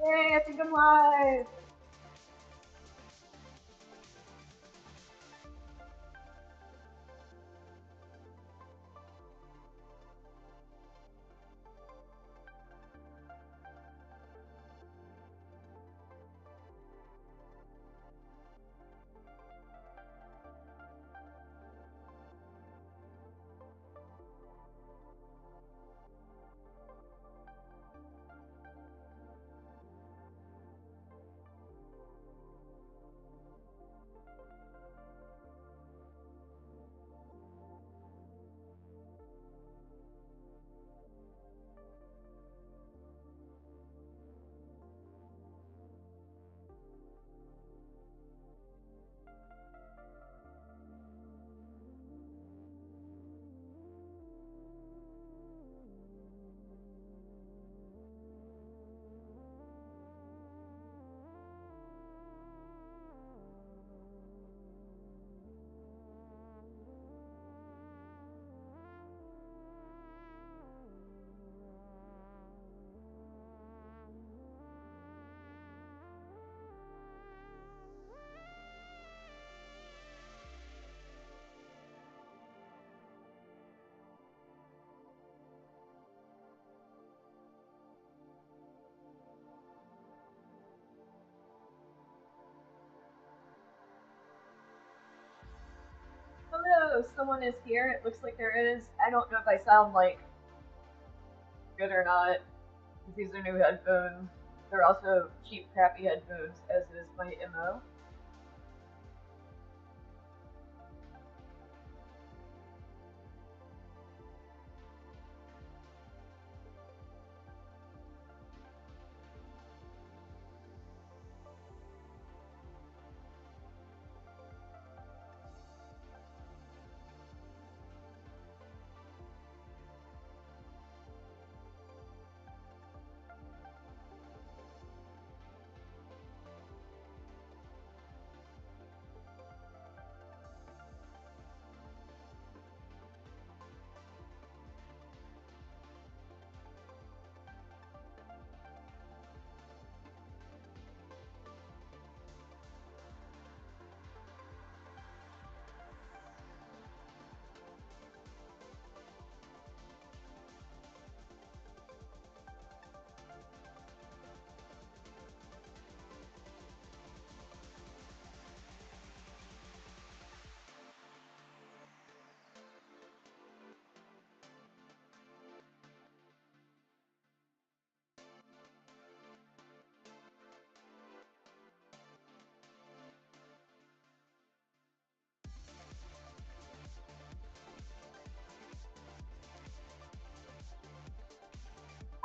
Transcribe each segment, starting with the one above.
Yay, I think I'm live! Hello, someone is here. It looks like there is. I don't know if I sound like good or not. These are new headphones. They're also cheap, crappy headphones, as is my MO.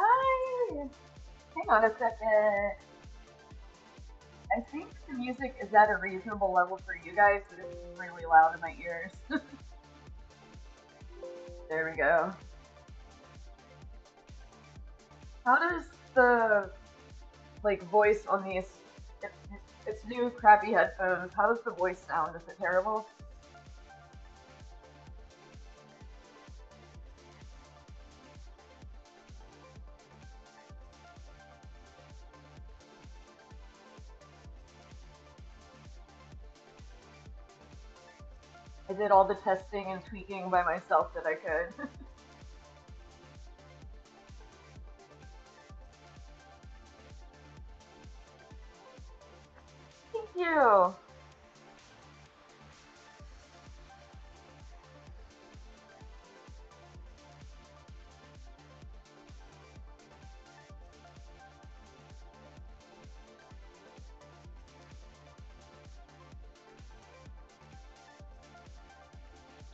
Hi! Hang on a second. I think the music is at a reasonable level for you guys, but it's really loud in my ears. There we go. How does the voice on these? It, it's new crappy headphones. How does the voice sound? Is it terrible? I did all the testing and tweaking by myself that I could. Thank you.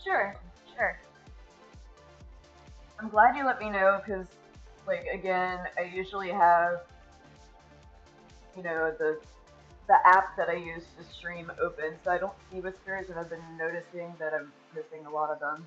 Sure, sure. I'm glad you let me know because, again, I usually have, the app that I use to stream open, so I don't see whispers, and I've been noticing that I'm missing a lot of them.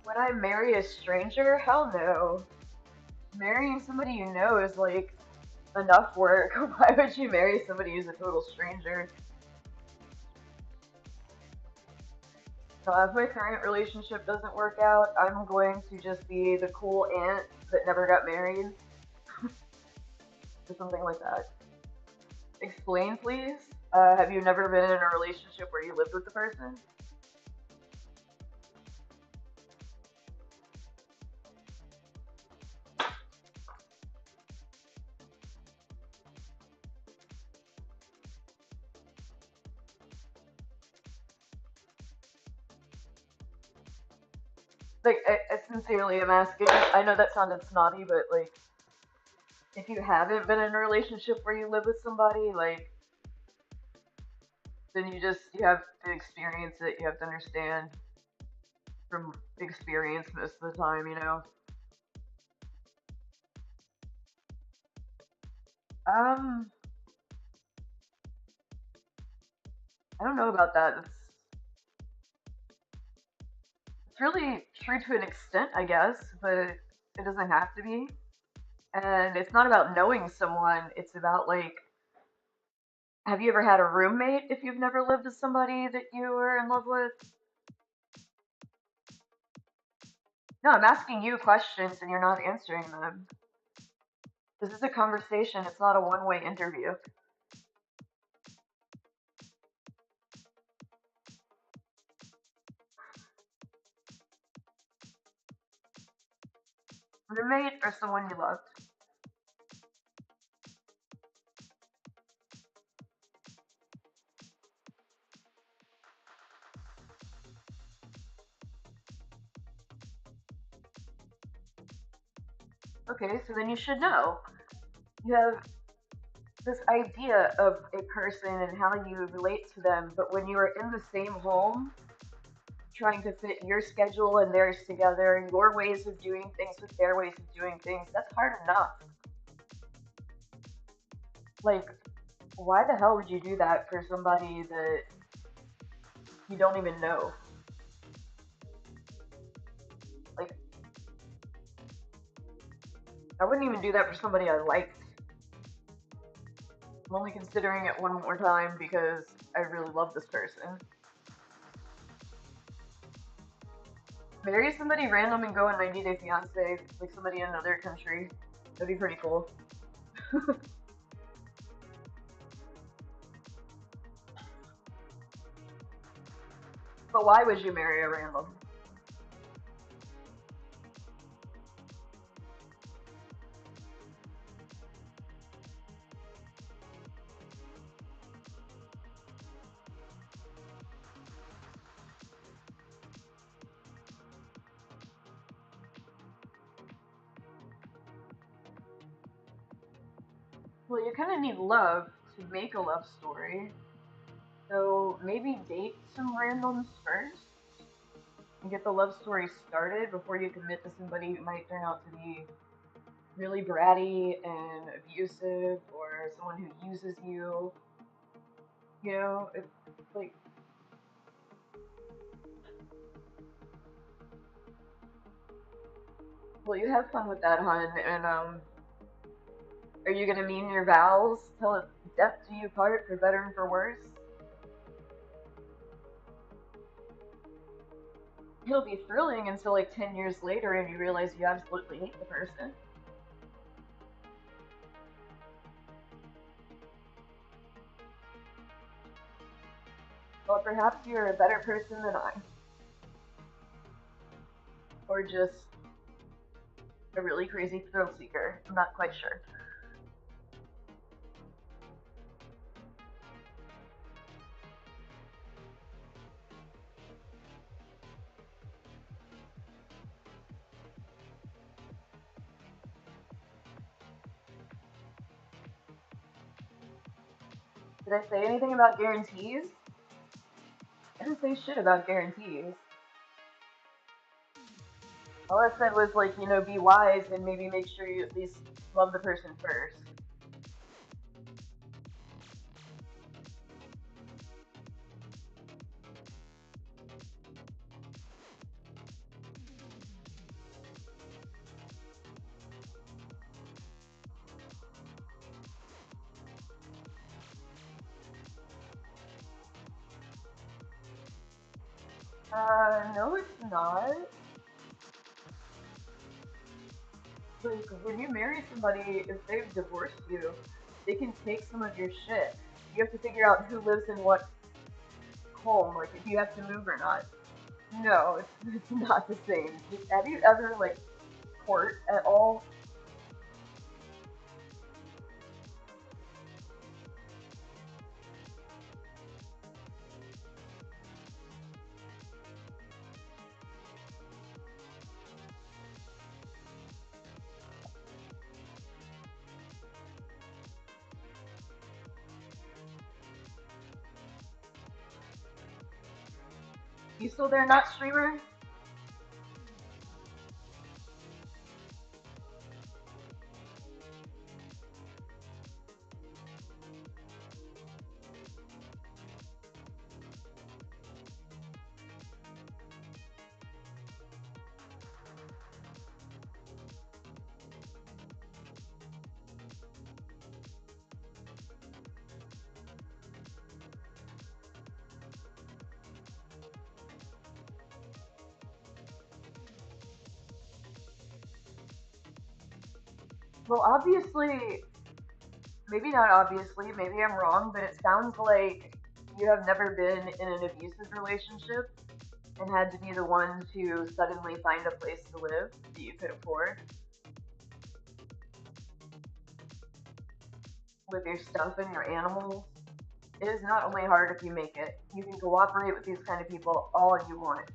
Would I marry a stranger? Hell no. Marrying somebody you know is like enough work. Why would you marry somebody who's a total stranger? So if my current relationship doesn't work out, I'm going to just be the cool aunt that never got married, or something like that. Explain, please. Have you never been in a relationship where you lived with the person? Like, I sincerely am asking. I know that sounded snotty, but like, if you haven't been in a relationship where you live with somebody, like, then you have to experience it. You have to understand from experience most of the time, you know. Um, I don't know about that. It's really true to an extent, I guess, but it doesn't have to be. And it's not about knowing someone. It's about like, have you ever had a roommate if you've never lived with somebody that you were in love with? No, I'm asking you questions and you're not answering them. This is a conversation. It's not a one-way interview. Roommate or someone you loved? Okay, so then you should know. You have this idea of a person and how you relate to them, but when you are in the same home, trying to fit your schedule and theirs together, and your ways of doing things with their ways of doing things, that's hard enough. Like, why the hell would you do that for somebody that you don't even know? Like, I wouldn't even do that for somebody I liked. I'm only considering it one more time because I really love this person. Marry somebody random and go on 90 Day Fiance, like somebody in another country. That'd be pretty cool. But why would you marry a random? Well, you kind of need love to make a love story. So maybe date some randoms first and get the love story started before you commit to somebody who might turn out to be really bratty and abusive or someone who uses you. You know, it's like, well, you have fun with that, hun. And are you gonna mean your vows till death do you part, for better and for worse? It'll be thrilling until like 10 years later and you realize you absolutely hate the person. Well, perhaps you're a better person than I, or just a really crazy thrill seeker. I'm not quite sure. Did I say anything about guarantees? I didn't say shit about guarantees. All I said was like, be wise and maybe make sure you at least love the person first. No, it's not. Like, when you marry somebody, if they've divorced you, they can take some of your shit. You have to figure out who lives in what home, like if you have to move or not. No, it's not the same. Have you ever, like, court at all? You still there, not streamer? Well, obviously, maybe not obviously, maybe I'm wrong, but it sounds like you have never been in an abusive relationship and had to be the one to suddenly find a place to live that you could afford with your stuff and your animals. It is not only hard if you make it. You can cooperate with these kind of people all you want.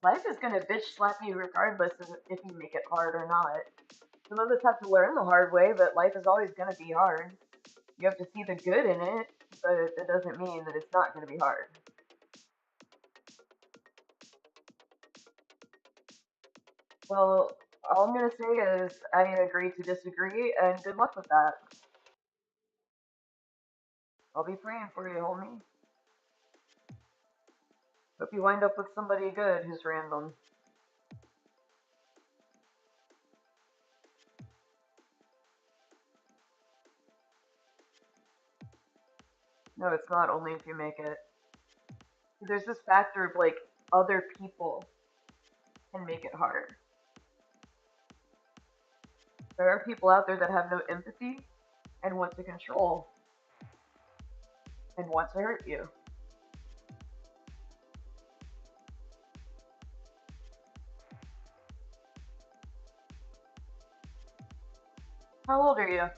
Life is gonna bitch slap you regardless of if you make it hard or not. Some of us have to learn the hard way, but life is always gonna be hard. You have to see the good in it, but it doesn't mean that it's not gonna be hard. Well, all I'm gonna say is I agree to disagree, and good luck with that. I'll be praying for you, homie. Hope you wind up with somebody good who's random. No, it's not only if you make it. There's this factor of like other people can make it hard. There are people out there that have no empathy and want to control and want to hurt you. How old are you?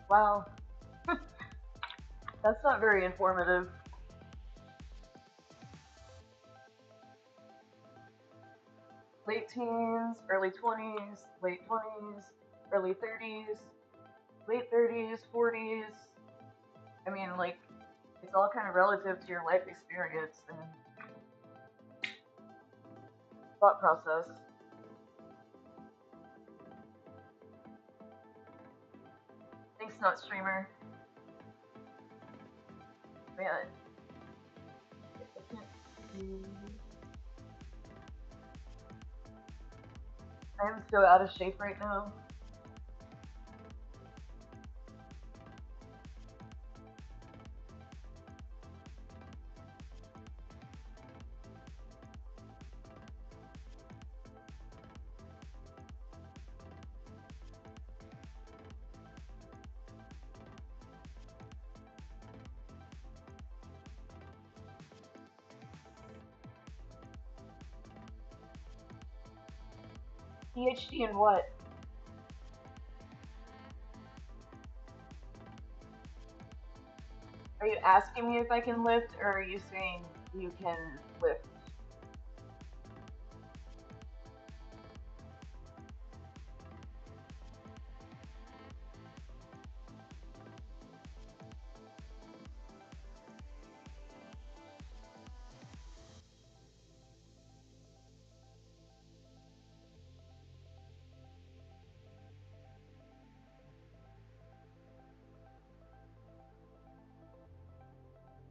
Wow, that's not very informative. Late teens, early 20s, late 20s, early 30s, late 30s, 40s. I mean, like, it's all kind of relative to your life experience and thought process. Thanks, not streamer. Man, I can't see. I am so out of shape right now. PhD in what? Are you asking me if I can lift, or are you saying you can lift?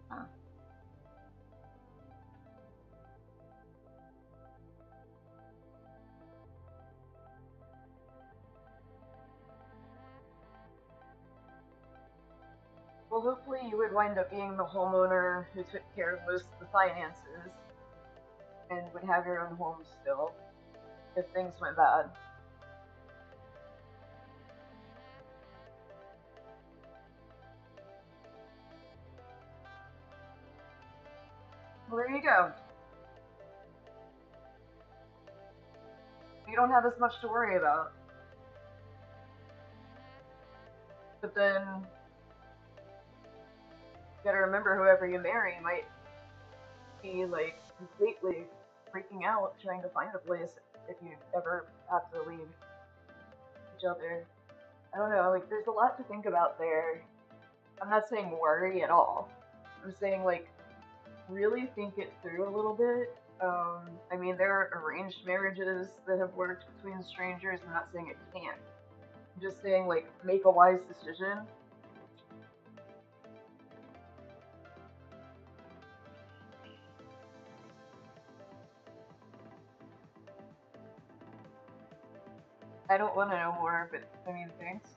Huh. Well, hopefully you would wind up being the homeowner who took care of most of the finances and would have your own home still if things went bad. Well, there you go. You don't have as much to worry about. But then you gotta remember whoever you marry might be like completely freaking out trying to find a place if you ever have to leave each other. I don't know, like there's a lot to think about there. I'm not saying worry at all. I'm saying like really think it through a little bit. I mean, there are arranged marriages that have worked between strangers. I'm not saying it can't. I'm just saying like make a wise decision. I don't want to know more, but I mean, thanks.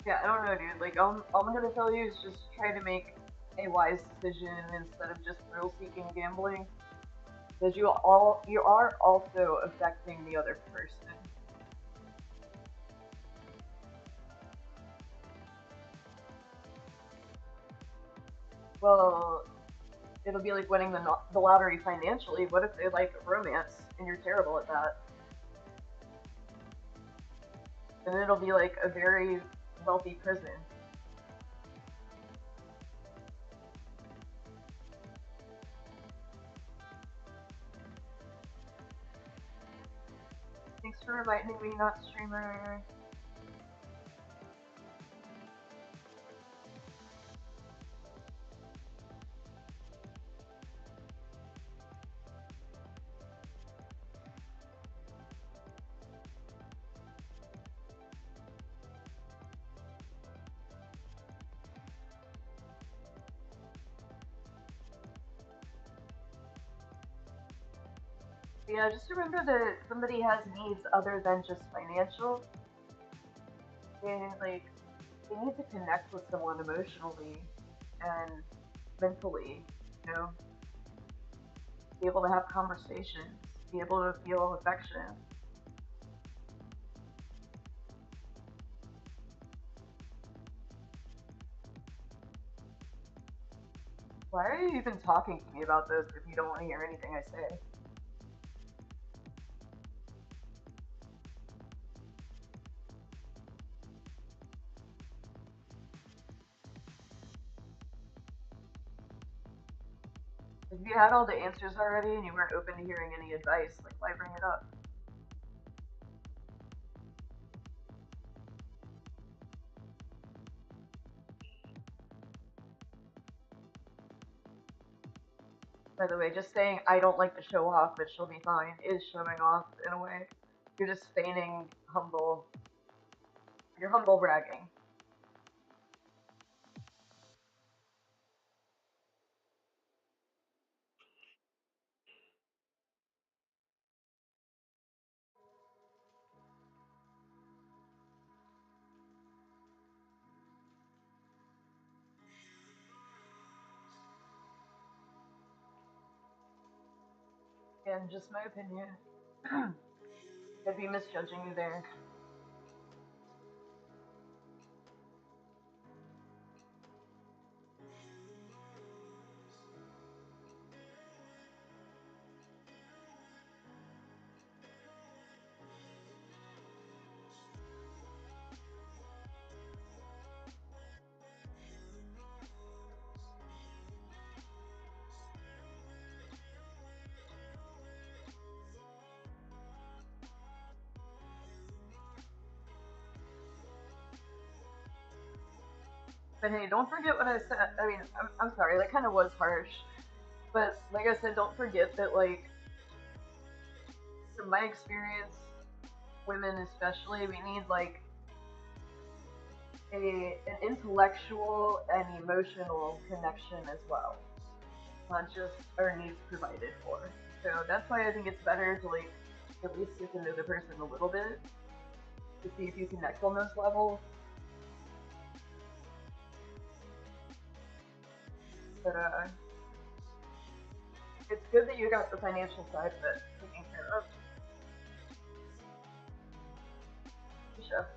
Yeah, I don't know, dude. Like, all I'm gonna tell you is just try to make a wise decision instead of just thrill-seeking gambling, because you are also affecting the other person. Well, it'll be like winning the lottery financially. What if they like romance and you're terrible at that? Then it'll be like a very wealthy prison. Thanks for reminding me, not streamer. Yeah, just remember that somebody has needs other than just financial. And like they need to connect with someone emotionally and mentally, you know, be able to have conversations, be able to feel affection. Why are you even talking to me about this if you don't want to hear anything I say? If you had all the answers already and you weren't open to hearing any advice, like why bring it up? By the way, just saying I don't like to show off, but she'll be fine is showing off in a way. You're just feigning humble. You're humble bragging. Again, just my opinion. I'd be misjudging you there. But hey, don't forget what I said. I mean, I'm sorry, that kind of was harsh. But like I said, don't forget that, like, from my experience, women especially, we need, like, an intellectual and emotional connection as well, not just our needs provided for. So that's why I think it's better to, like, at least get to know the person a little bit to see if you connect on those levels. But it's good that you got the financial side of it taken care of. Sure.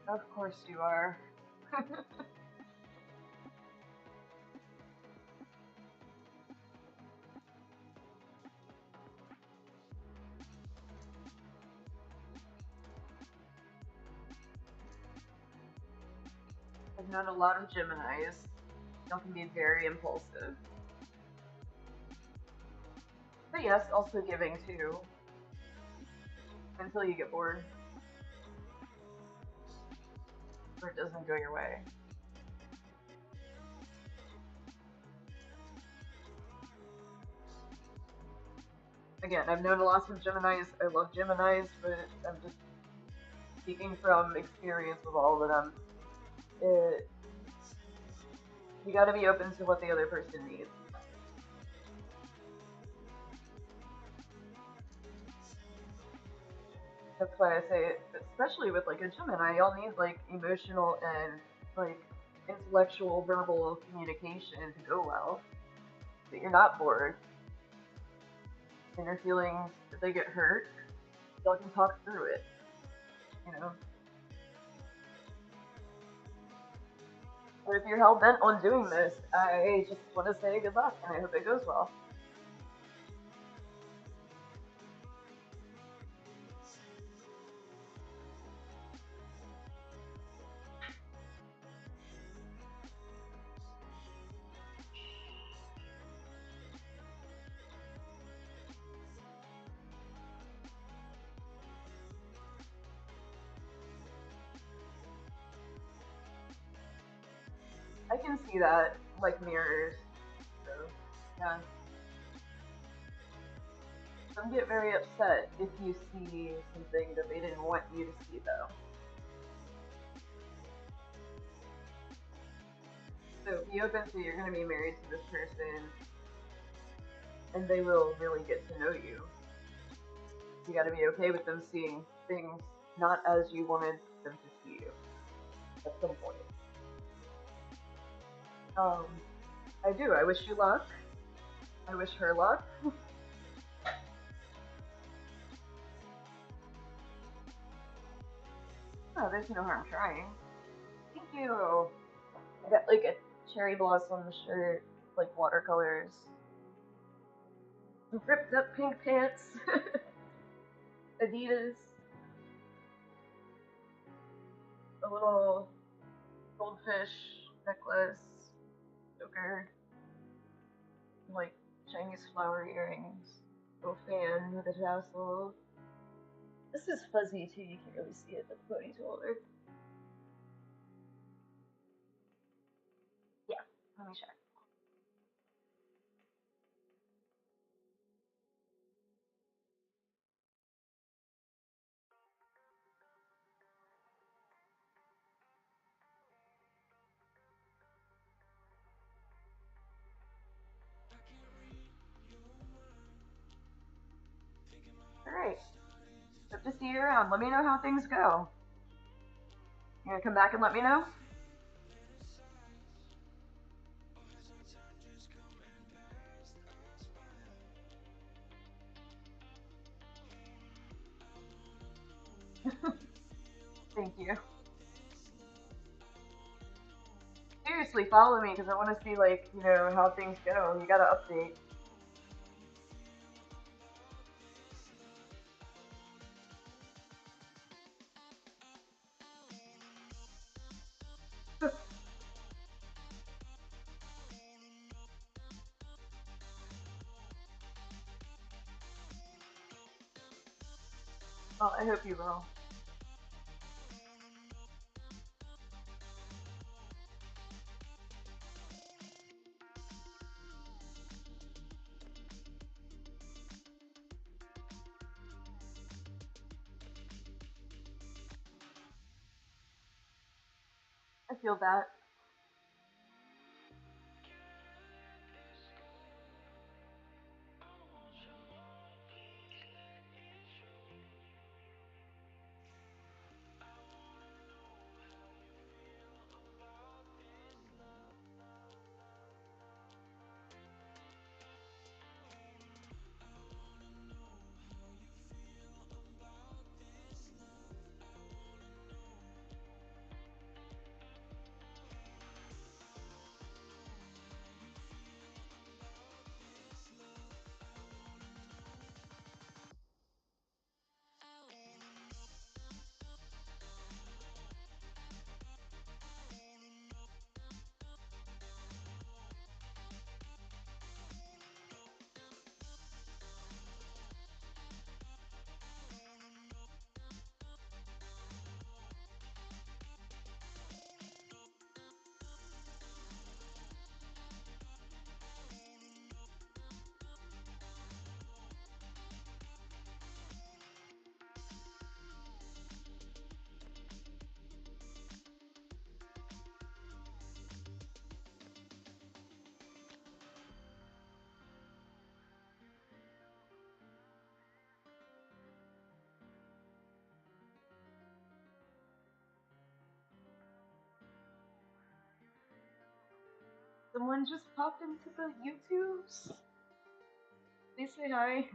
Of course you are. I've known a lot of Geminis. Y'all can be very impulsive. But yes, also giving too, until you get bored or it doesn't go your way. Again, I've known lots of Geminis. I love Geminis, but I'm just speaking from experience with all of them. It, you got to be open to what the other person needs. That's why I say, especially with like a Gemini, y'all need like emotional and like intellectual, verbal communication to go well. That you're not bored, and your feelings, if they get hurt, y'all can talk through it. You know. But if you're hell bent on doing this, I just want to say good luck, and I hope it goes well. I can see that, like mirrors. So, yeah. Some get very upset if you see something that they didn't want you to see, though. So be open to you're going to be married to this person, and they will really get to know you. You got to be okay with them seeing things not as you wanted them to see you at some point. Um, I do. I wish you luck. I wish her luck. Oh, there's no harm trying. Thank you. I got like a cherry blossom shirt, like watercolors, ripped up pink pants, Adidas, a little goldfish necklace, choker, like Chinese flower earrings, little fan with a tassel. This is fuzzy too, you can't really see it, but the ponytail holder. Yeah, let me check. Alright, hope to see you around. Let me know how things go. You gonna come back and let me know? Thank you. Seriously, follow me because I want to see like how things go. You gotta update. Well, I hope you will. I feel that. Someone just popped into the YouTubes. Please say hi.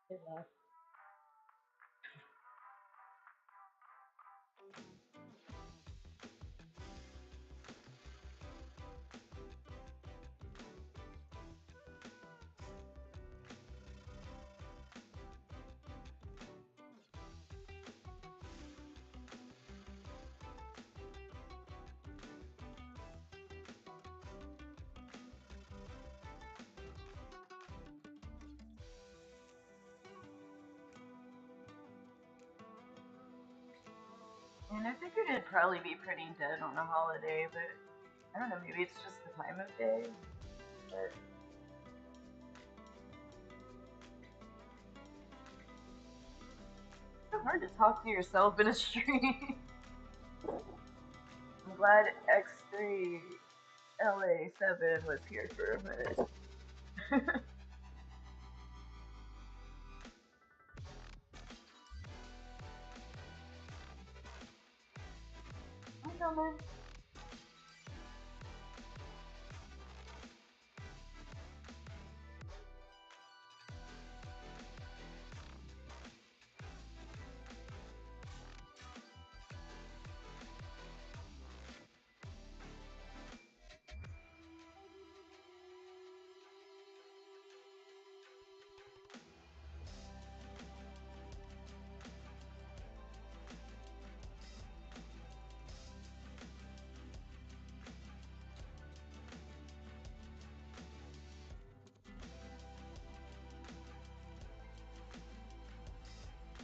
They left. And I figured it'd probably be pretty dead on a holiday, but I don't know, maybe it's just the time of day. But it's so hard to talk to yourself in a stream. I'm glad X3 LA7 was here for a minute. I'm coming.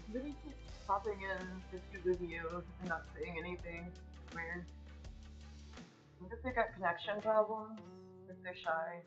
Somebody keeps popping in the tube of you and not saying anything. Weird. I wonder if they got connection problems, if they're shy.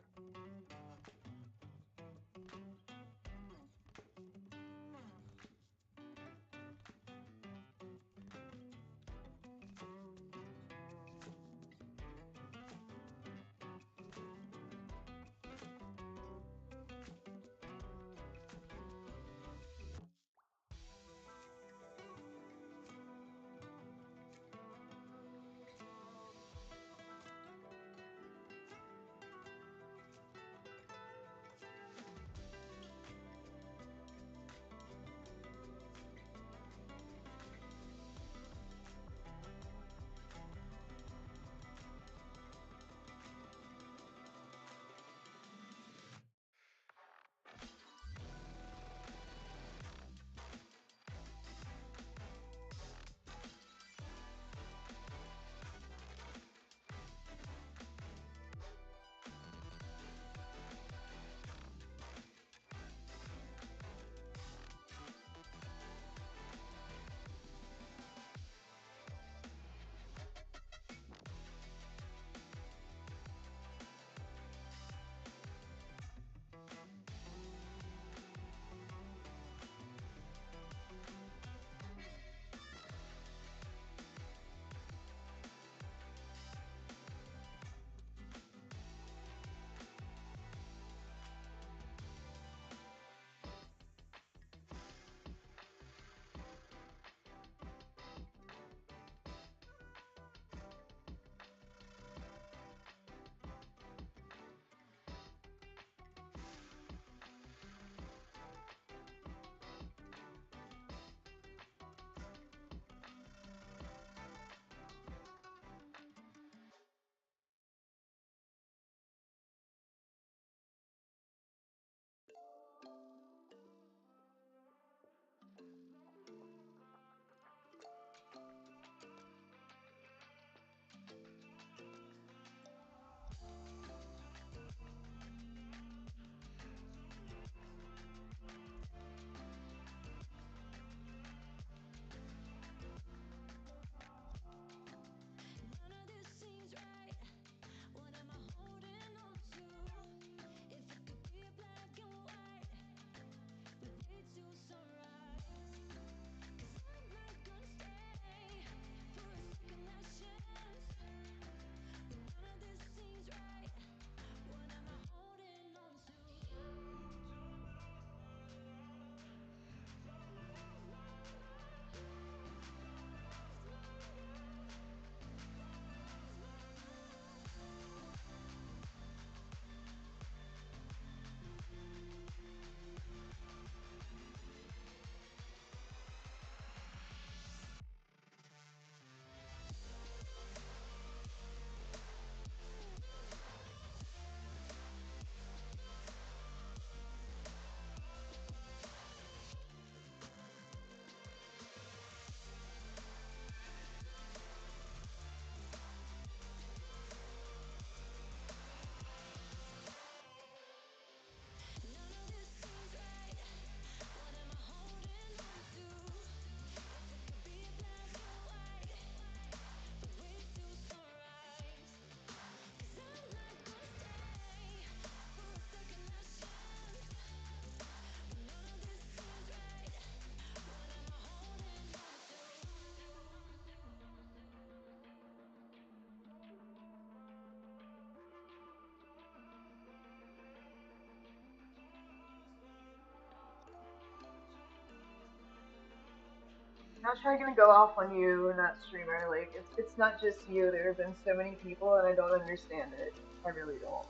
Not trying to go off on you and that streamer. Like it's not just you. There have been so many people, and I don't understand it. I really don't.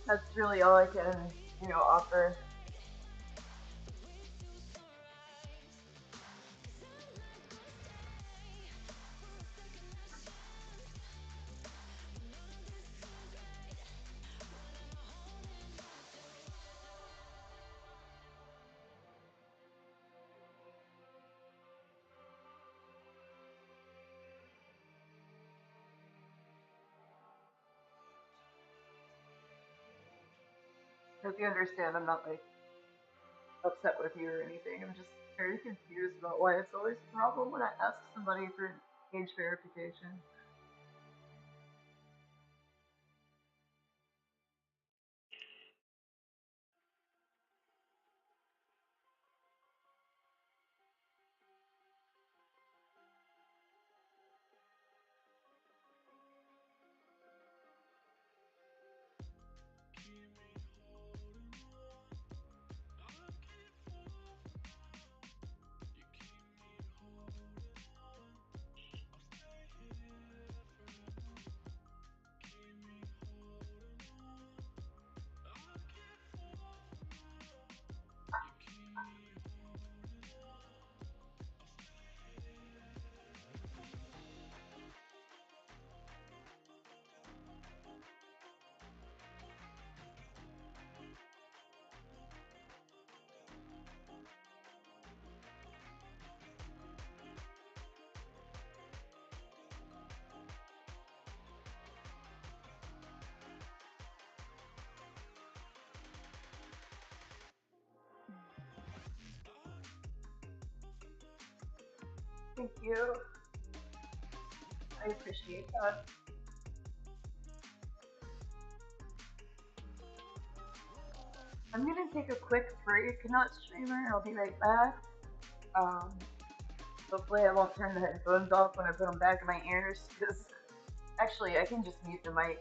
That's really all I can, offer. Hope you understand. I'm not like upset with you or anything. I'm just very confused about why it's always a problem when I ask somebody for age verification. Thank you. I appreciate that. I'm gonna take a quick break, not streamer. I'll be right back. Um, Hopefully I won't turn the headphones off when I put them back in my ears, because actually I can just mute the mic.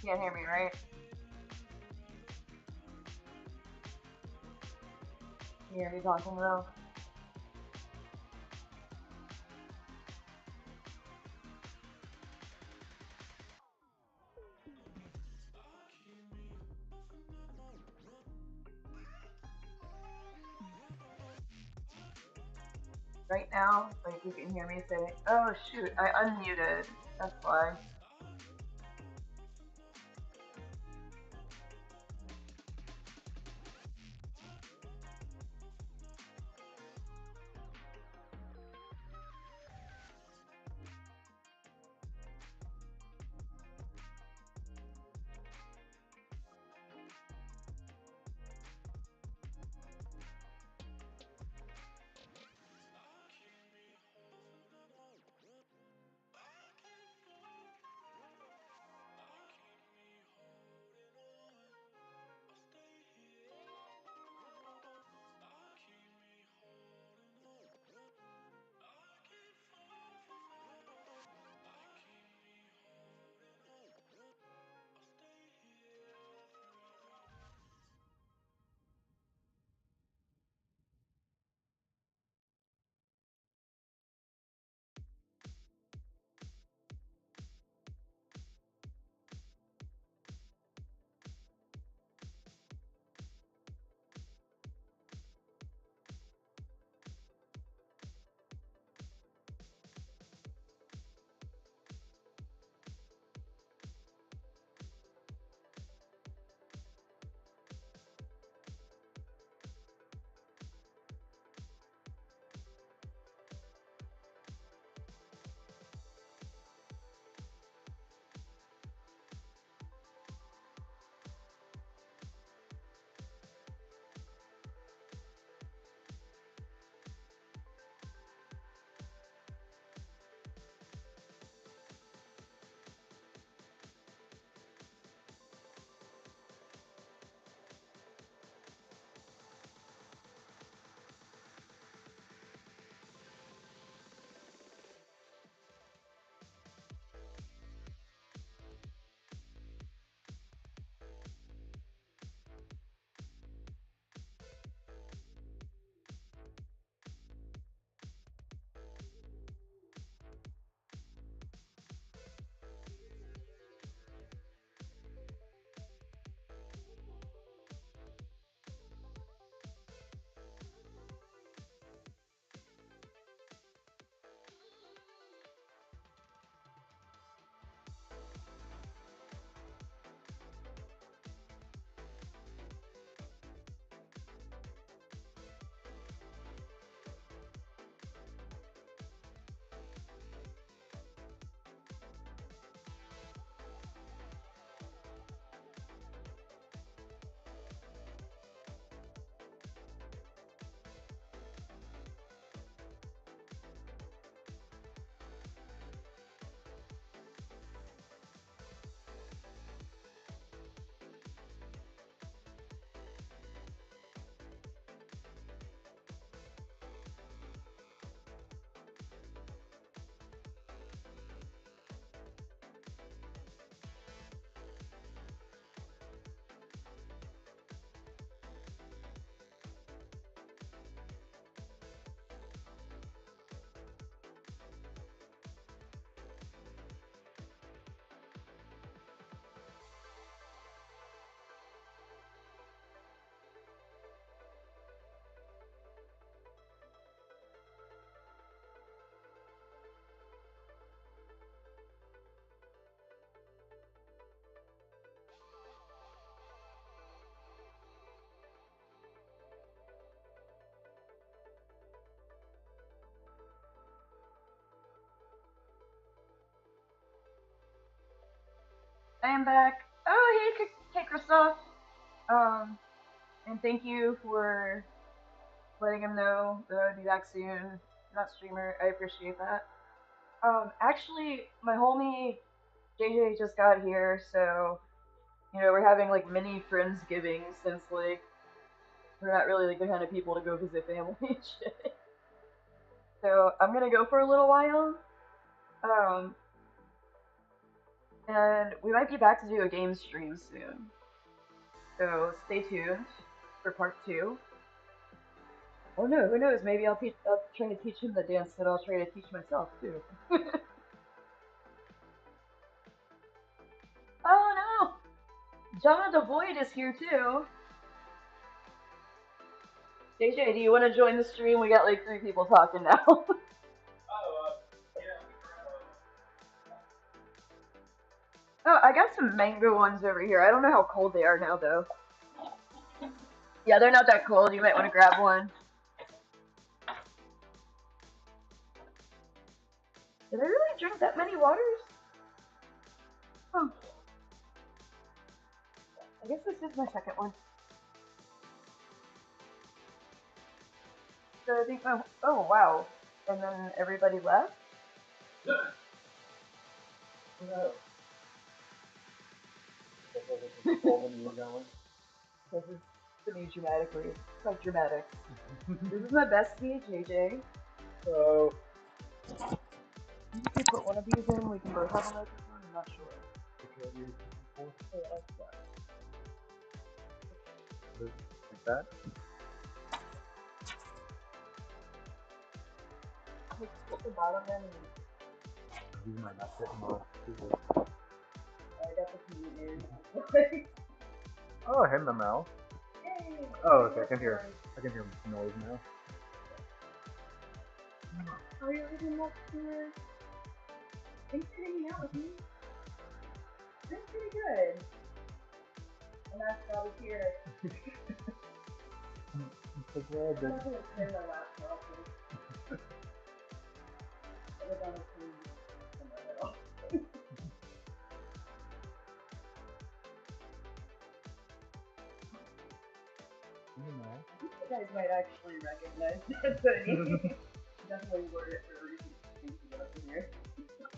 Can't hear me, right? Can you hear me talking though? Right now, like you can hear me saying, "Oh shoot, I unmuted." That's why. I am back. Oh, hey, Christoph. Um, and thank you for letting him know that I would be back soon. Not streamer. I appreciate that. Actually, my homie JJ just got here, so we're having like mini friendsgiving since like we're not really like the kind of people to go visit family and shit. So I'm gonna go for a little while. Um, and we might be back to do a game stream soon. So stay tuned for part two. Oh no, who knows? Maybe I'll try to teach him the dance that I'll try to teach myself too. Oh no! John the Void is here too. JJ, do you want to join the stream? We got like 3 people talking now. Oh, I got some mango ones over here. I don't know how cold they are now though. Yeah, they're not that cold. You might want to grab one. Did I really drink that many waters? Huh. I guess this is my second one. So I think oh wow. And then everybody left? No. This is to me dramatically. Quite dramatic. This is my bestie, JJ. So you can put one of these in, we can both have a microphone, I'm not sure. Like that? Like, put the bottom in and You might not fit them on. I got the comedian. Oh, him the mouse. Yay! Oh, okay, I can hear noise now. How are you living up here? Thanks for hanging out with me. That's pretty good. And that's Bobby here. I'm so glad that... I'm not gonna turn my laptop off. I was on the screen in the middle. I think you guys might actually recognize that hoodie. Definitely wore it for a reason. Here.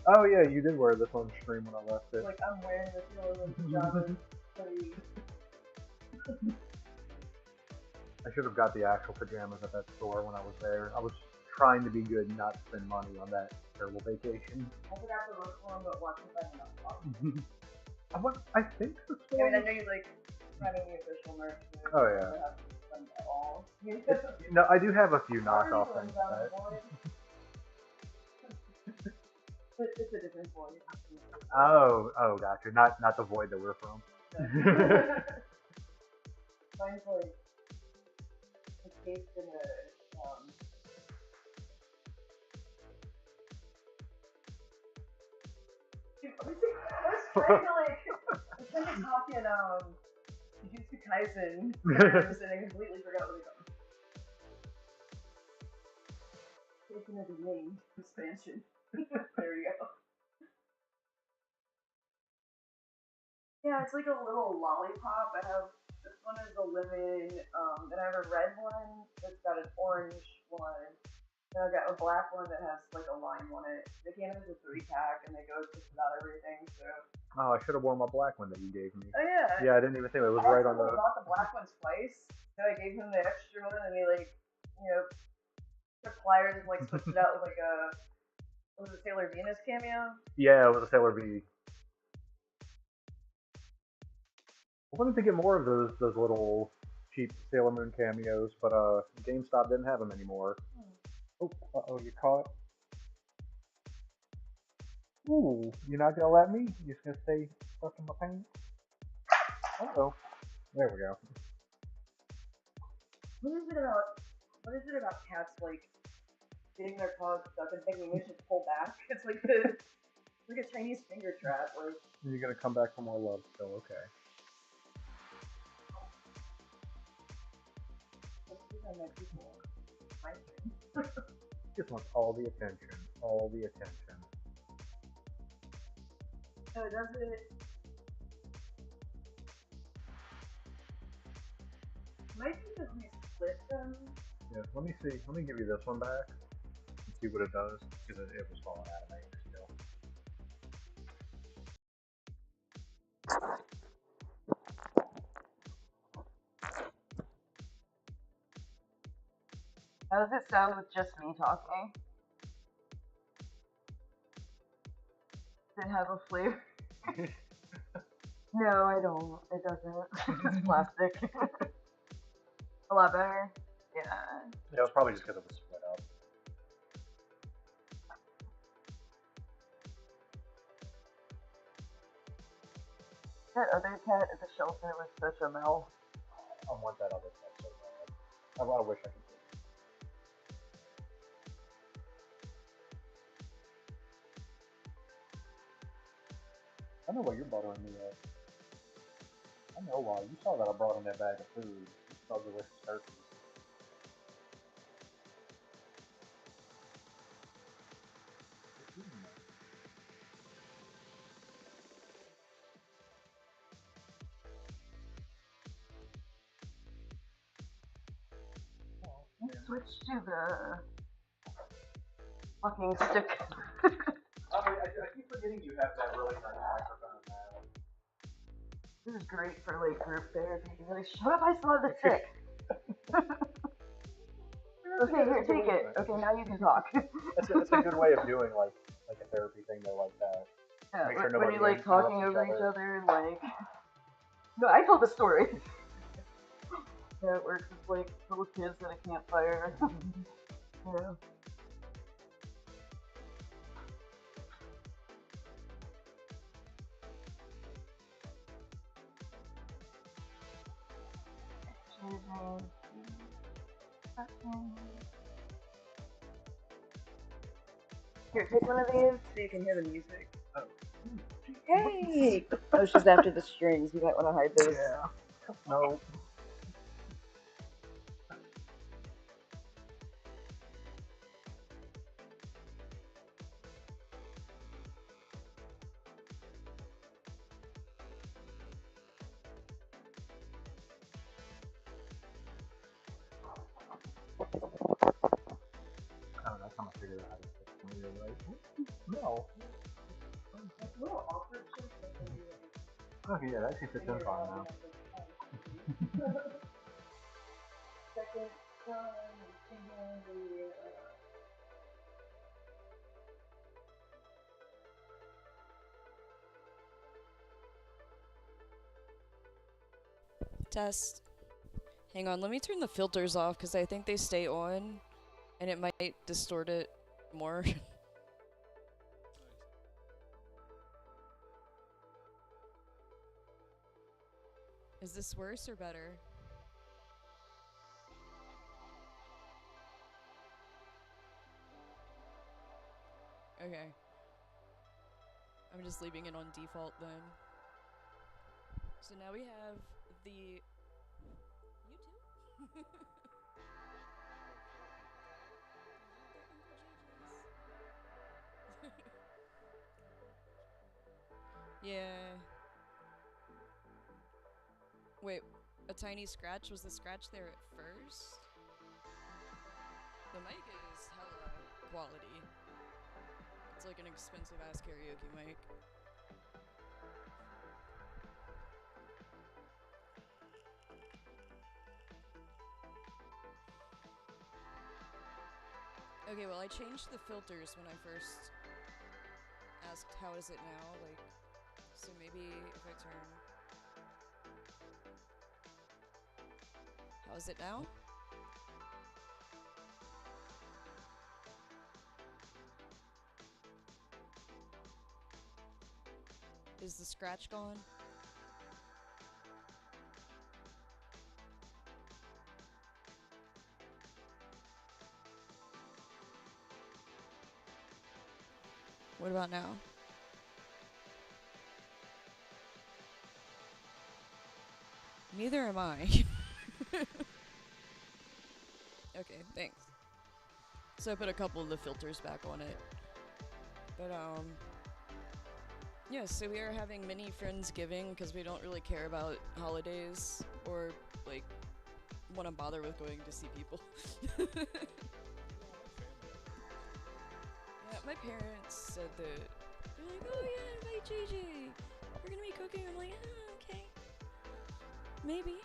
Oh yeah, you did wear this on stream when I left it. Like I'm wearing this little pajamas hoodie. I should have got the actual pajamas at that store when I was there. I was trying to be good and not spend money on that terrible vacation. I forgot to look for them, but watch if I can I think the store... I mean, I know you like having the official merch. Oh yeah. Have them at all. No, I do have a few knockoff things. It's a different void. Oh, gotcha. Not the void that we're from. Mine's like encased in a I was trying to talk in Jujutsu Kaisen terms and I completely forgot what it was. Taking a name expansion. There we go. Yeah, it's like a little lollipop. I have this one is a lemon, then I have a red one that's got an orange one. Then I've got a black one that has like a lime on it. They came in as a 3-pack and they go with just about everything, so. Oh, I should have worn my black one that you gave me. Oh yeah. Yeah, I didn't even think it was right on the... I bought the black one twice, so I gave him the extra one and he like, took pliers and like switched it out with like a, was it Sailor Venus cameo? Yeah, it was a Sailor V. I wanted to get more of those little cheap Sailor Moon cameos, but GameStop didn't have them anymore. Oh, you caught? Ooh, you're not gonna let me? You're just gonna stay stuck in my pants? Uh-oh. There we go. What is it about cats like getting their paws stuck and thinking they should pull back? It's like a Chinese finger trap. Like you're gonna come back for more love still, okay. Just wants all the attention. All the attention. So does it Might be because we split them. Yeah, let me see. Let me give you this one back and see what it does because it was falling out of my ear still. How does it sound with just me talking? Does it have a flavor? No, I don't. It doesn't. It's plastic. A lot better. Yeah. Yeah, it was probably just because it was split up. That other cat at the shelter was such a mouth. I want that other cat so bad. I wish I could. I know why you're bothering me at. I know why. You saw that I brought in that bag of food. You saw delicious turkeys. Switch to the fucking stick. I keep forgetting you have that really nice microphone now. This is great for like group therapy. You're like, shut up, I still have the stick. Okay, here, take it. Okay, now you can talk. It's a good way of doing like a therapy thing though, like that. Yeah, Make sure when nobody you like talking over each other, like. No, I told the story. Yeah, it works with like little kids at a campfire. Yeah. Here, take one of these so you can hear the music. Oh. Hey! Oh, she's after the strings. You might want to hide those. Yeah. No. I don't know, I'm trying to figure out how to fix the video, right? No. It's a little awkward shit. Okay, yeah, that actually fits in fine now. Second time, singing the. Test. Hang on, let me turn the filters off because I think they stay on and it might distort it more. Is this worse or better? Okay. I'm just leaving it on default then. So now we have the... You too? Yeah. Wait, a tiny scratch? Was the scratch there at first? The mic is hella quality. It's like an expensive ass karaoke mic. Okay, well I changed the filters when I first asked how is it now, like, so maybe if I turn... How is it now? Is the scratch gone? What about now? Neither am I. Okay, thanks. So I put a couple of the filters back on it. But, yeah, so we are having mini Friendsgiving because we don't really care about holidays or, like, want to bother with going to see people. Yeah, my parents said that they're like, oh yeah, invite JJ. We're gonna be cooking. I'm like, oh, okay, maybe.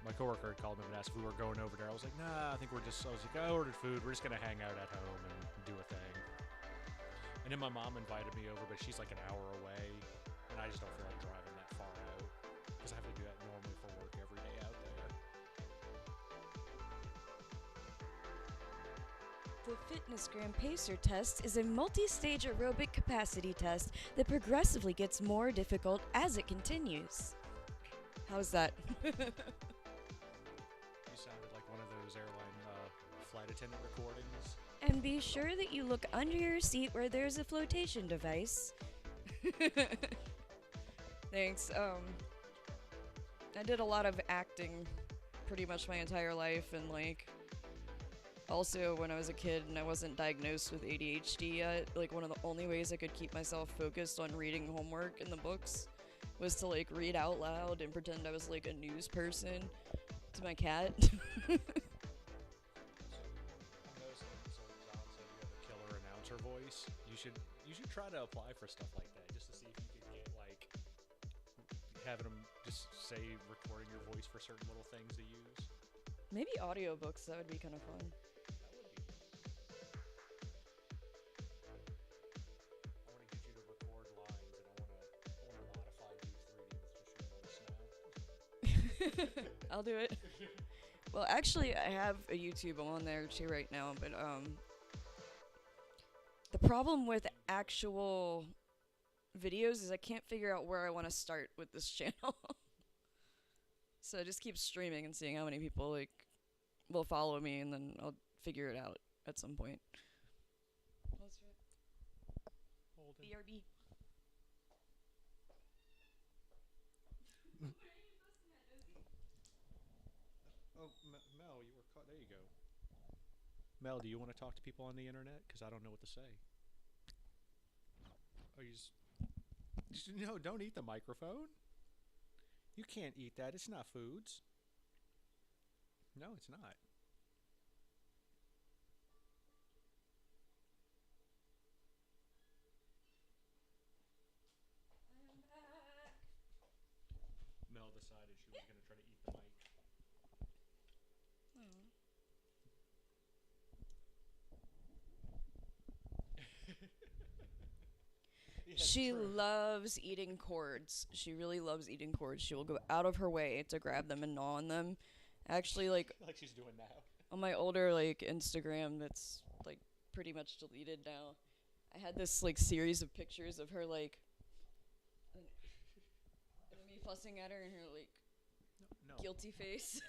My coworker had called me up and asked if we were going over there. I was like, nah, I think I was like, I ordered food. We're just gonna hang out at home and do a thing. And then my mom invited me over, but she's like an hour away, and I just don't feel like driving that far out because I have to do that normally for work every day out there. The FitnessGram Pacer test is a multi-stage aerobic capacity test that progressively gets more difficult as it continues. How's that? You sounded like one of those airline flight attendant recordings. And be sure that you look under your seat where there's a flotation device. Thanks. I did a lot of acting pretty much my entire life, and like also when I was a kid and I wasn't diagnosed with ADHD yet, like one of the only ways I could keep myself focused on reading homework in the books was to like read out loud and pretend I was like a news person to my cat. Killer announcer voice. You should try to apply for stuff like that just to see if you can get like having them just say recording your voice for certain little things to use. Maybe audiobooks, that would be kind of fun. That would be. I want to get you to record lines, and I want to modify Duke's readings to your voice now. I'll do it. Well, actually, I have a YouTube on there too right now, but the problem with actual videos is I can't figure out where I want to start with this channel. So I just keep streaming and seeing how many people like will follow me, and then I'll figure it out at some point. BRB. Oh, Mel, you were caught. There you go. Mel, do you want to talk to people on the internet? Because I don't know what to say. Oh, no, don't eat the microphone. You can't eat that. It's not foods. No, it's not. Mel decided she was going to try to eat the mic. She loves eating cords. She really loves eating cords. She will go out of her way to grab them and gnaw on them. Actually, like she's doing now. on my older like Instagram that's like pretty much deleted now, I had this like series of pictures of her like and me fussing at her and her like guilty face.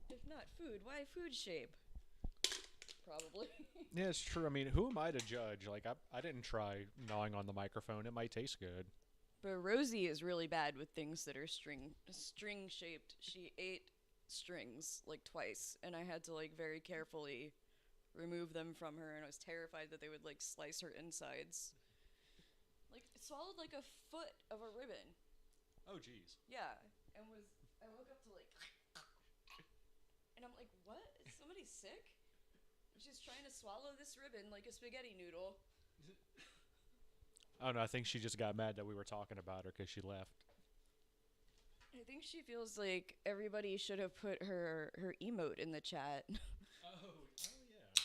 If not food, why food shape? Probably. Yeah, it's true. I mean, who am I to judge? Like, I didn't try gnawing on the microphone. It might taste good. But Rosie is really bad with things that are string shaped. She ate strings like twice, and I had to like very carefully remove them from her, and I was terrified that they would like slice her insides. Like it swallowed like a foot of a ribbon. Oh, jeez. Yeah, and I woke up to like, and I'm like, what? Is somebody sick? She's trying to swallow this ribbon like a spaghetti noodle. Oh no, I think she just got mad that we were talking about her because she left. I think she feels like everybody should have put her emote in the chat. Oh yeah.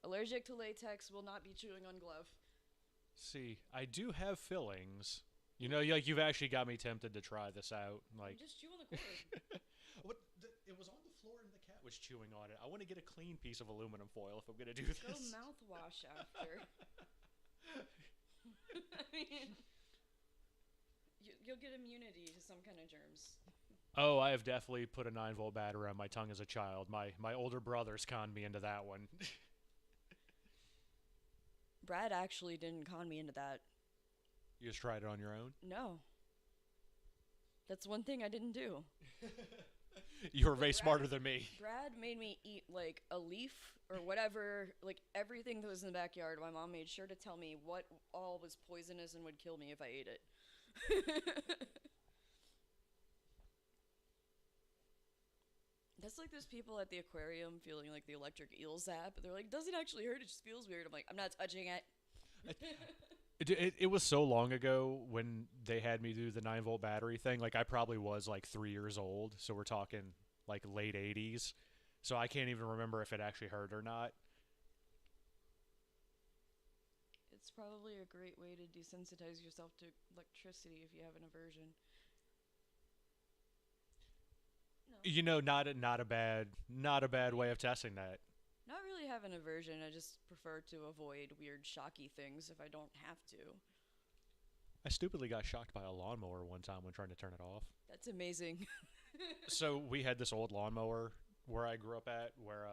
Allergic to latex, will not be chewing on glove. See, I do have fillings. You know, like you've actually got me tempted to try this out. Like, just chew on the cord. It was on the floor and the cat was chewing on it. I want to get a clean piece of aluminum foil if I'm gonna do this. Go mouthwash after. I mean, you'll get immunity to some kind of germs. Oh, I have definitely put a 9-volt battery on my tongue as a child. My older brothers conned me into that one. Brad actually didn't con me into that. You just tried it on your own? No. That's one thing I didn't do. You were way smarter than me. Brad made me eat like a leaf or whatever, like everything that was in the backyard. My mom made sure to tell me what all was poisonous and would kill me if I ate it. That's like those people at the aquarium feeling like the electric eel zap. They're like, doesn't actually hurt, it just feels weird. I'm like, I'm not touching it. It was so long ago when they had me do the 9-volt battery thing. Like I probably was like 3 years old, so we're talking like late 80s. So I can't even remember if it actually hurt or not. It's probably a great way to desensitize yourself to electricity if you have an aversion. No. You know, not a bad way of testing that. Not really have an aversion. I just prefer to avoid weird, shocky things if I don't have to. I stupidly got shocked by a lawnmower one time when trying to turn it off. That's amazing. So we had this old lawnmower where I grew up at where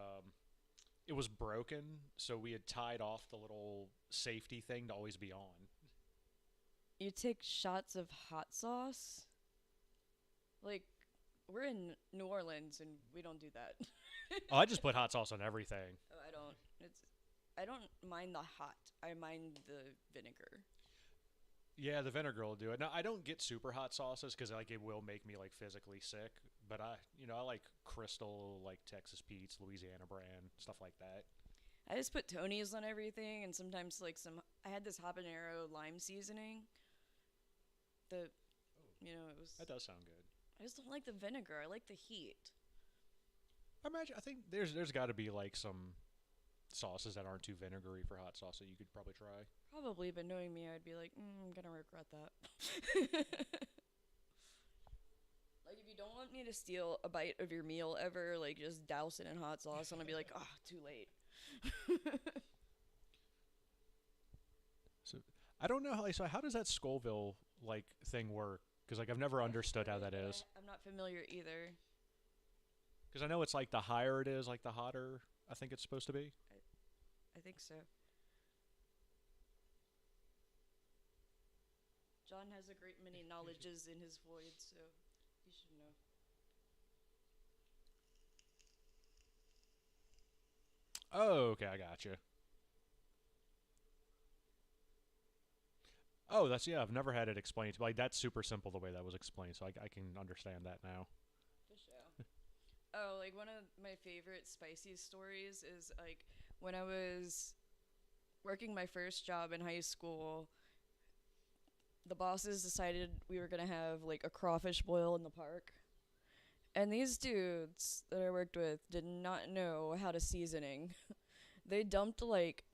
it was broken, so we had tied off the little safety thing to always be on. You take shots of hot sauce? Like, we're in New Orleans and we don't do that. Oh, I just put hot sauce on everything. Oh, I don't mind the hot. I mind the vinegar. Yeah, the vinegar will do it. Now I don't get super hot sauces because like it will make me like physically sick. But I like Crystal, like Texas Pete's, Louisiana brand, stuff like that. I just put Tony's on everything, and sometimes like I had this habanero lime seasoning. It was. That does sound good. I just don't like the vinegar. I like the heat. I think there's got to be like some sauces that aren't too vinegary for hot sauce that you could probably try. Probably, but knowing me, I'd be like, I'm gonna regret that. Like, if you don't want me to steal a bite of your meal ever, like, just douse it in hot sauce, and I'll be like, too late. So, I don't know so how does that Scoville, like, thing work? Because, like, I've never understood how that is. I'm not familiar either. Because I know it's, like, the higher it is, like, the hotter I think it's supposed to be. I think so. John has a great many knowledges in his void, so you should know. Oh, okay, I gotcha. Oh, I've never had it explained. Like, that's super simple the way that was explained, so I can understand that now. For sure. Oh, like, one of my favorite spicy stories is, like, when I was working my first job in high school, the bosses decided we were going to have, like, a crawfish boil in the park. And these dudes that I worked with did not know how to seasoning. They dumped, like,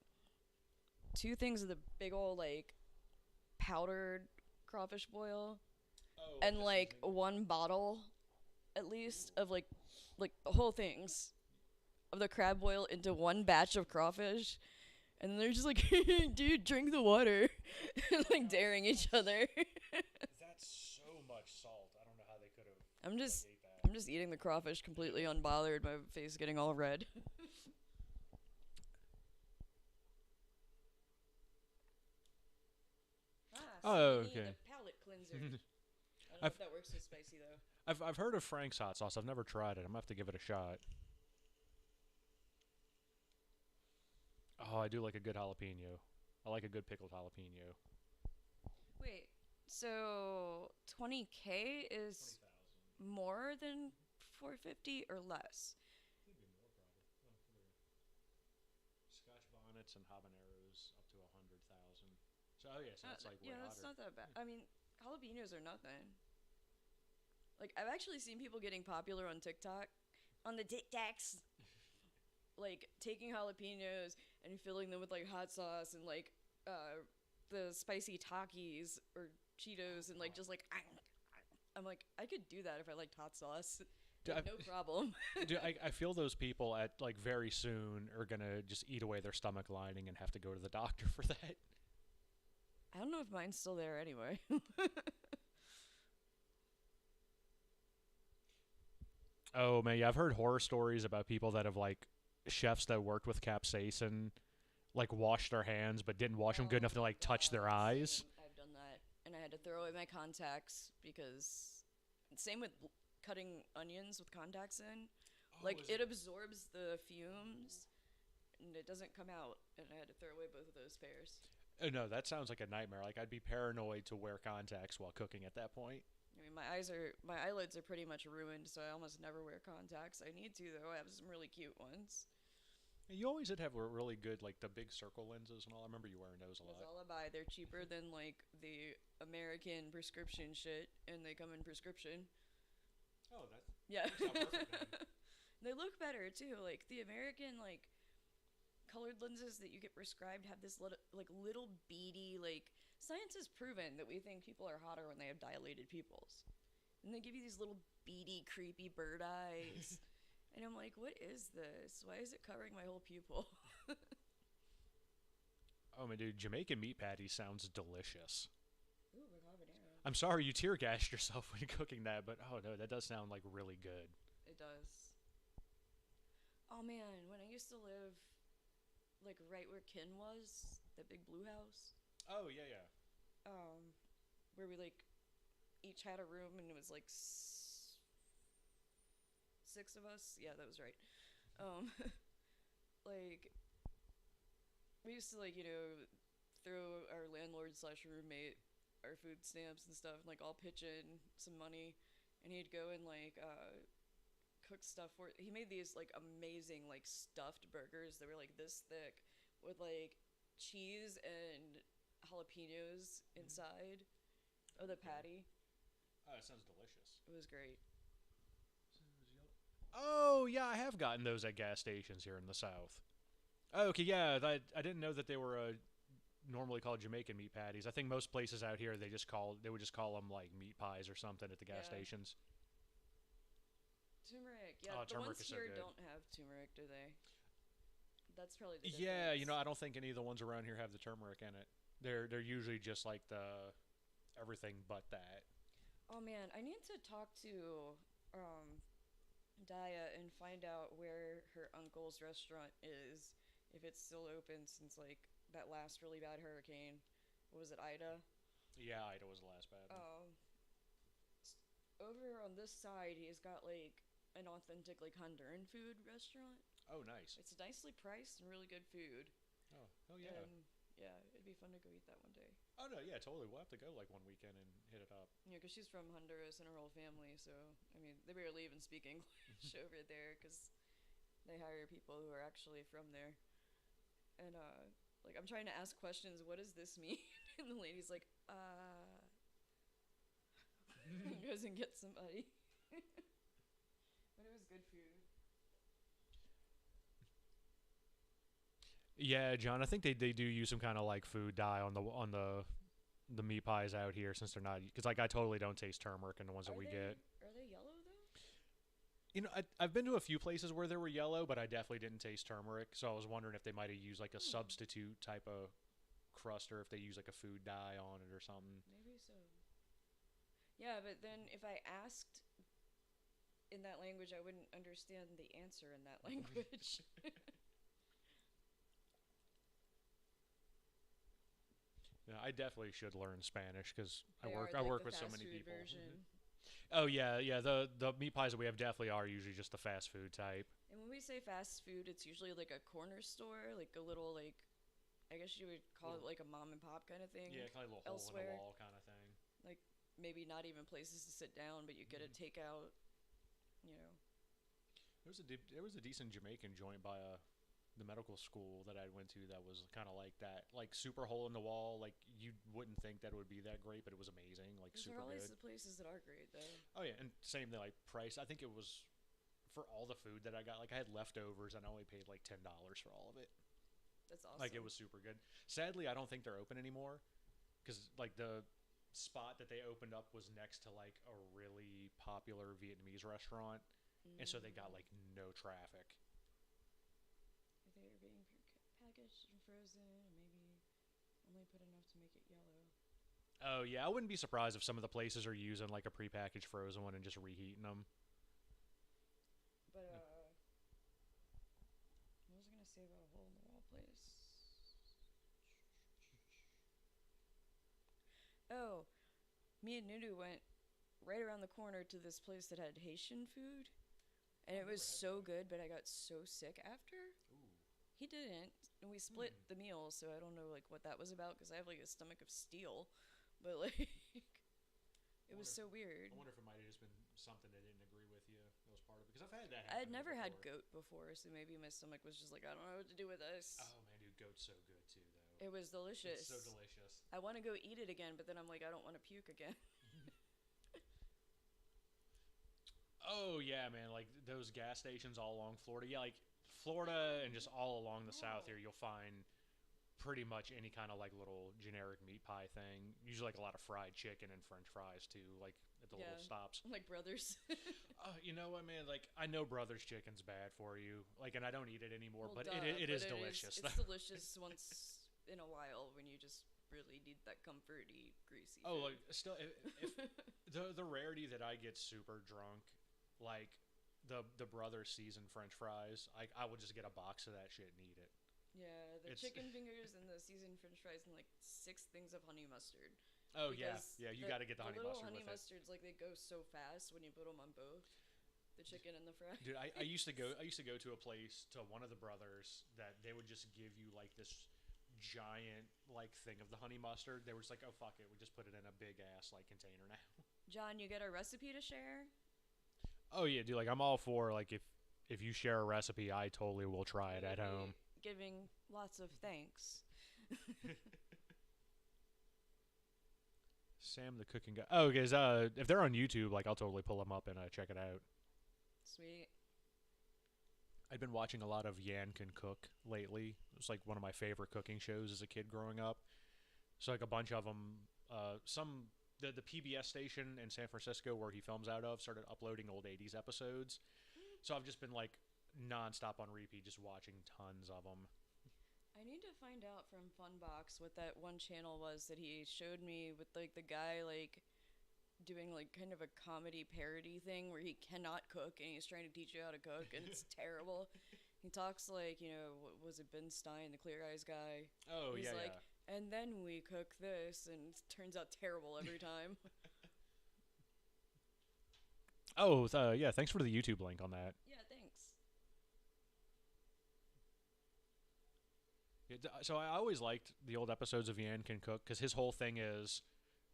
2 things of the big old, like, powdered crawfish boil. Oh, and, like, 1 bottle, at least, of, like, the whole things of the crab boil into 1 batch of crawfish. And they're just like, dude, drink the water. And, like, daring each other. That's so much salt. I don't know how they could have. I'm just ate that. I'm just eating the crawfish completely unbothered, my face getting all red. Oh, so you need okay. a palate cleanser. I don't know if that works so spicy though. I've heard of Frank's hot sauce. I've never tried it. I'm gonna have to give it a shot. Oh, I do like a good jalapeno. I like a good pickled jalapeno. Wait, so 20K is 20,000. more than 450 or less? Maybe more probably. Scotch bonnets and habaneros up to 100,000. So so that's like way that's hotter. not that bad. I mean, jalapenos are nothing. Like, I've actually seen people getting popular on TikTok, on the TikToks, like taking jalapenos and filling them with like hot sauce and like the spicy Takis or Cheetos and like just like I'm like, I could do that if I liked hot sauce. Like, no problem. Dude, I feel those people at like very soon are gonna just eat away their stomach lining and have to go to the doctor for that. I don't know if mine's still there anyway. Oh man, yeah, I've heard horror stories about people that have like chefs that worked with capsaicin, like washed their hands but didn't wash them good enough to like touch their eyes. I've done that, and I had to throw away my contacts because same with cutting onions with contacts in. Oh, Like is it it? absorbs the fumes and it doesn't come out, and I had to throw away both of those pairs. Oh, no, that sounds like a nightmare. Like I'd be paranoid to wear contacts while cooking at that point. I mean, my eyelids are pretty much ruined, so I almost never wear contacts. I need to though. I have some really cute ones. You always did have really good like the big circle lenses and all. I remember you wearing those a That's lot. all I buy. They're cheaper than like the American prescription shit, and they come in prescription. Oh, that Yeah. works out perfect then. They look better too. Like the American like colored lenses that you get prescribed have this little beady like science has proven that we think people are hotter when they have dilated pupils. And they give you these little beady creepy bird eyes. And I'm like, what is this? Why is it covering my whole pupil? Oh my dude, Jamaican meat patty sounds delicious. Ooh, with habanero. I'm sorry you tear gassed yourself when cooking that, but oh no, that does sound like really good. It does. Oh man, when I used to live like right where Kin was, that big blue house, Oh yeah, yeah. where we like each had a room and it was like six of us. Yeah, that was right. Um, like we used to like throw our landlord slash roommate our food stamps and stuff and like all pitch in some money, and he'd go and like cook stuff for. He made these like amazing like stuffed burgers that were like this thick with like cheese and jalapenos inside of the patty. Oh, it sounds delicious. It was great. Oh yeah, I have gotten those at gas stations here in the South. Oh, okay, yeah, I didn't know that they were normally called Jamaican meat patties. I think most places out here they would just call them like meat pies or something at the gas Yeah. stations. Turmeric. Yeah, Oh, the turmeric ones is so here good. don't have turmeric, do they? That's probably the Yeah, difference. I don't think any of the ones around here have the turmeric in it. They're usually just like the everything but that. Oh man, I need to talk to um Daya and find out where her uncle's restaurant is, if it's still open since like that last really bad hurricane. What was it, Ida? Yeah, Ida was the last bad one. Over on this side, he's got like an authentic like Honduran food restaurant. Oh, nice. It's nicely priced and really good food. Oh yeah. And yeah, it'd be fun to go eat that one day. Oh no, yeah, totally. We'll have to go like one weekend and hit it up. Yeah, because she's from Honduras and her whole family, so I mean, they barely even speak English over there because they hire people who are actually from there. And like I'm trying to ask questions. What does this mean? And the lady's like, goes and gets somebody. But it was good food. Yeah, John, I think they do use some kind of like food dye on the meat pies out here since they're not because like I totally don't taste turmeric in the ones that we get. Are they yellow though? I've been to a few places where they were yellow, but I definitely didn't taste turmeric. So I was wondering if they might have used like a substitute type of crust or if they use like a food dye on it or something. Maybe so. Yeah, but then if I asked in that language, I wouldn't understand the answer in that language. Yeah, I definitely should learn Spanish because I They work are, I like, work the with so fast many food people. version. Oh yeah. The meat pies that we have definitely are usually just the fast food type. And when we say fast food, it's usually like a corner store, like a little like, I guess you would call it like a mom and pop kind of thing. Yeah, kind of a little hole in elsewhere. the wall kind of thing. Like maybe not even places to sit down, but you get a takeout. You know. There was a decent Jamaican joint by the medical school that I went to that was kind of like that, like super hole in the wall. Like you wouldn't think that it would be that great, but it was amazing. Like Those super are always good. the places that are great, though. Oh yeah, and same like price. I think it was for all the food that I got. Like I had leftovers and I only paid like $10 for all of it. That's awesome. Like it was super good. Sadly, I don't think they're open anymore because like the spot that they opened up was next to like a really popular Vietnamese restaurant, and so they got like no traffic. They are being packaged and frozen, and maybe only put enough to make it yellow. Oh yeah, I wouldn't be surprised if some of the places are using like a prepackaged frozen one and just reheating them. But I was gonna say about a hole in the wall place. Oh, me and Nudu went right around the corner to this place that had Haitian food, and it was so good, but I got so sick after. Ooh. He didn't, and we split the meal, so I don't know like what that was about because I have like a stomach of steel, but like it was so weird. I wonder if it might have just been something they didn't agree with you. That was part of it because I've had that. I had never before. had goat before, so maybe my stomach was just like, I don't know what to do with this. Oh man, dude, goat's so good too, though. It was delicious. It's so delicious. I want to go eat it again, but then I'm like, I don't want to puke again. Oh yeah, man, like those gas stations all along Florida. Yeah, like Florida and just all along the south here, you'll find pretty much any kind of like little generic meat pie thing. Usually like a lot of fried chicken and French fries too, like at the little stops. Like Brothers. You know what, man? Like I know Brothers chicken's bad for you, like, and I don't eat it anymore. Well, but duh, it is delicious. It's delicious once in a while when you just really need that comforty, greasy. Oh, food. like still, if the rarity that I get super drunk, like the Brothers seasoned French fries, I would just get a box of that shit and eat it. Yeah, the chicken fingers and the seasoned French fries and like 6 things of honey mustard. Oh yeah, you got to get the honey mustard. The little honey mustards, like they go so fast when you put them on both, the chicken and the fries. Dude, I used to go to a place, to one of the Brothers, that they would just give you like this giant like thing of the honey mustard. They were just like, oh fuck it, we just put it in a big ass like container now. John, you get a recipe to share? Oh yeah, dude, like I'm all for like if you share a recipe, I totally will try it at home. Giving lots of thanks. Sam the cooking guy. Oh, because if they're on YouTube, like I'll totally pull them up and check it out. Sweet. I've been watching a lot of Yan Can Cook lately. It was like one of my favorite cooking shows as a kid growing up. So like a bunch of them, the PBS station in San Francisco where he films out of started uploading old 80s episodes. So I've just been like nonstop on repeat, just watching tons of them. I need to find out from Funbox what that one channel was that he showed me with like the guy like doing like kind of a comedy parody thing where he cannot cook and he's trying to teach you how to cook and it's terrible. He talks like, you know, what was it, Ben Stein, the Clear Eyes guy? Oh, he's yeah, like, yeah. And then we cook this, and it turns out terrible every time. Oh, yeah, thanks for the YouTube link on that. Yeah, thanks. So I always liked the old episodes of Yan Can Cook because his whole thing is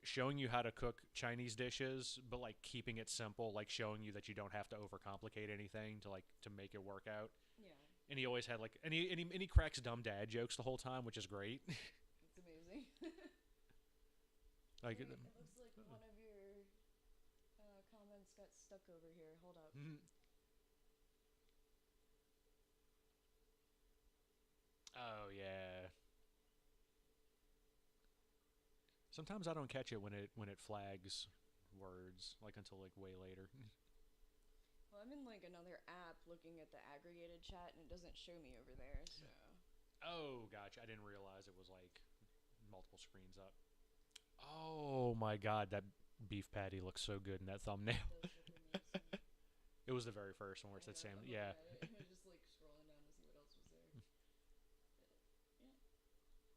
showing you how to cook Chinese dishes, but like keeping it simple, like showing you that you don't have to overcomplicate anything to make it work out. Yeah. And he always had like and he cracks dumb dad jokes the whole time, which is great. It's amazing. Like it looks like one of your comments got stuck over here. Hold up. Mm-hmm. Oh yeah. Sometimes I don't catch it when it flags words like until like way later. Well, I'm in like another app looking at the aggregated chat and it doesn't show me over there. So. Oh, gotcha. I didn't realize it was like multiple screens up. Oh my god, that beef patty looks so good in that thumbnail. It was the very first one where it said Sam. Yeah. I was just like scrolling down to see what else was there.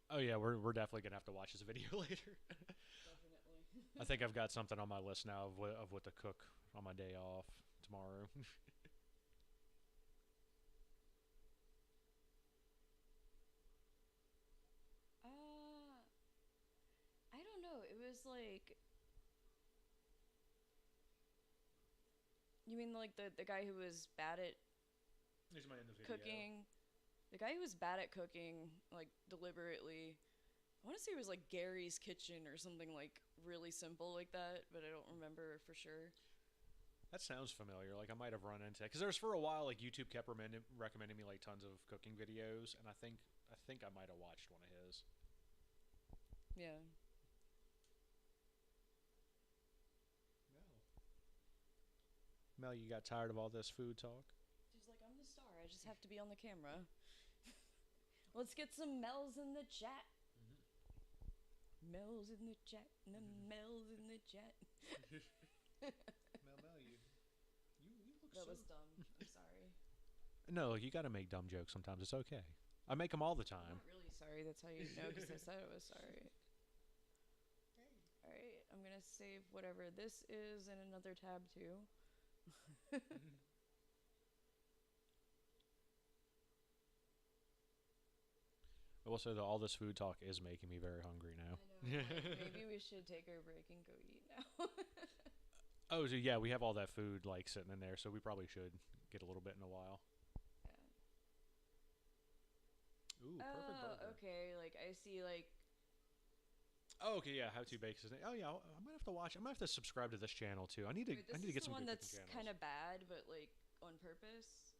Oh yeah, we're definitely gonna have to watch this video later. Definitely. I think I've got something on my list now of what to cook on my day off tomorrow. I don't know. It was like. You mean like the guy who was bad at cooking? The guy who was bad at cooking, like deliberately. I want to say it was like Gary's Kitchen or something like really simple like that, but I don't remember for sure. That sounds familiar. Like I might have run into it because there's for a while like YouTube kept recommending me like tons of cooking videos, and I think I might have watched one of his. Yeah. Mel, you got tired of all this food talk? She's like, I'm the star. I just have to be on the camera. Let's get some Mel's in the chat. Mm-hmm. Mel's in the chat. Mel's in the chat. Mel, you look that was dumb. I'm sorry. No, you got to make dumb jokes sometimes. It's okay. I make them all the time. I'm not really sorry. That's how you know, because I said I was sorry. All right. I'm gonna save whatever this is in another tab too. I will say that all this food talk is making me very hungry now. I know. Like, maybe we should take our break and go eat now. Oh, so yeah, we have all that food like sitting in there, so we probably should get a little bit in a while. Yeah. Ooh, perfect burger. Okay. Like I see. Like. Oh, okay, yeah. How to bake his name. Oh, yeah. I'm gonna have to watch. I'm gonna have to subscribe to this channel too. I need to. Wait, I this need to is get the some one good that's cooking kind channels. of bad, but like on purpose.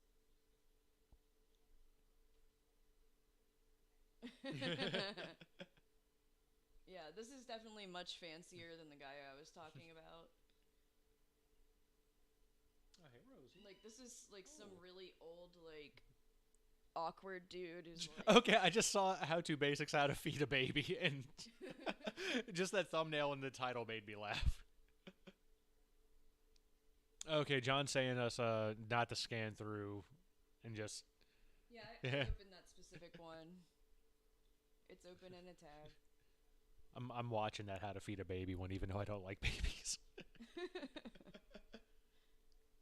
Yeah, this is definitely much fancier than the guy I was talking about. Oh, hey, Rosie. Like this is like some Oh. really old like awkward dude who's like Okay, I just saw How to Basics How to Feed a Baby, and just that thumbnail and the title made me laugh. Okay, John's saying us not to scan through and just Yeah, I opened that specific one. It's open in a tab. I'm watching that How to Feed a Baby one, even though I don't like babies.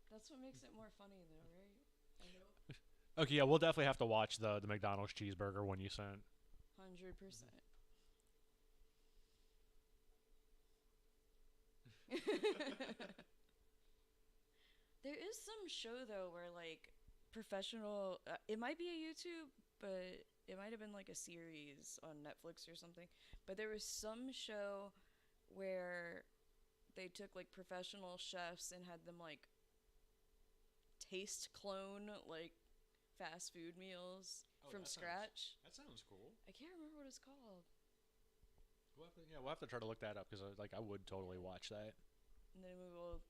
That's what makes it more funny though, right? I hope. Okay, yeah, we'll definitely have to watch the McDonald's cheeseburger one you sent. 100%. There is some show though where like professional it might be a YouTube, but it might have been like a series on Netflix or something. But there was some show where they took like professional chefs and had them like taste clone like fast food meals from scratch. That sounds cool. I can't remember what it's called. We'll have to try to look that up because I would totally watch that. And then we will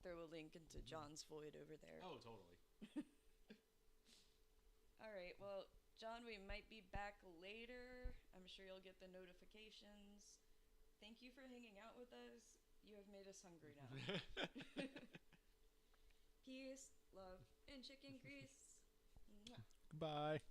throw a link into John's Void over there. Oh, totally. All right. Well, John, we might be back later. I'm sure you'll get the notifications. Thank you for hanging out with us. You have made us hungry now. Peace, love, and chicken grease. Mwah. Goodbye.